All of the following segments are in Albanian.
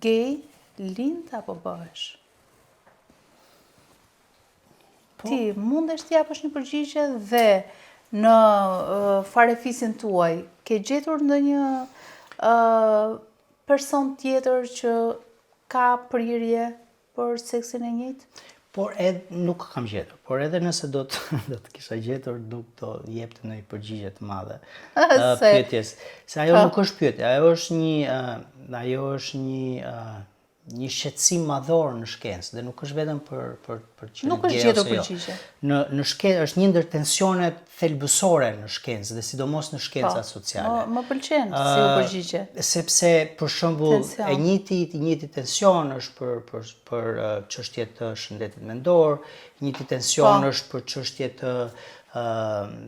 gay lind apo bëhesh? Ti mundesh të japësh një përgjigje dhe në farefisin tuaj, ke gjetur ndonjë person tjetër që ka prirje për seksin e njëjtë? Por nuk kam gjetur, por edhe nëse do të kisha gjetur, nuk do jepte ndonjë përgjigje të madhe pyetjes. Se ajo nuk është pyetje, ajo është një shqetësim madhor në shkencë dhe nuk është vetëm për që nuk është gjetur përgjigje. Në shkencë është një ndër tensionet thelbësore në shkencë dhe sidomos në shkencat sociale. Më pëlqen si u përgjigje. Sepse për shembull e njëjti tension është për çështje të shëndetit mendor, njëjti tension është për çështje të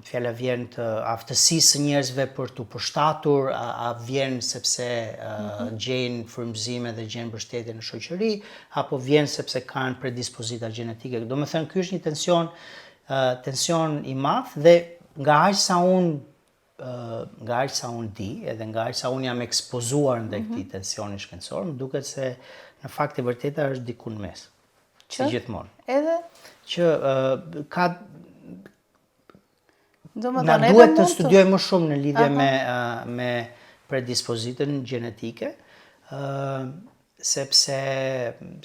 fjala vjen të aftësisë së njerëzve për t'u përshtatur, a vjen sepse gjejnë frymëzime dhe gjejnë mbështetje në shoqëri, apo vjen sepse kanë predispozita gjenetike. Domethënë ky është një tension i madh dhe nga aq sa unë di, edhe nga aq sa unë jam ekspozuar ndaj këtij tensioni shkencor, më duket se në fakt e vërteta është diku në mes. Si gjithmonë. Edhe që ka na duhet të studiojmë më shumë në lidhje me predispozitën gjenetike, sepse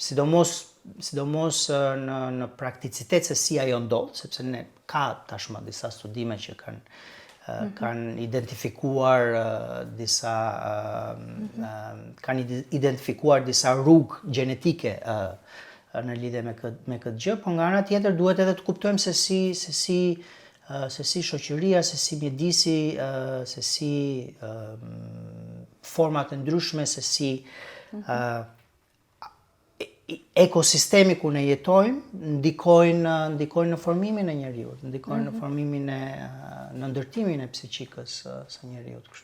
sidomos në prakticitet se si ajo ndodh, sepse ka tashmë disa studime që kanë identifikuar disa rrugë gjenetike në lidhje me këtë gjë, por nga ana tjetër duhet edhe të kuptojmë se si shoqëria, se si mjedisi, se si format e ndryshme, se si ekosistemi ku ne jetojmë ndikojnë në formimin e njeriut, ndikojnë në formimin në ndërtimin e psiqikës së njeriut.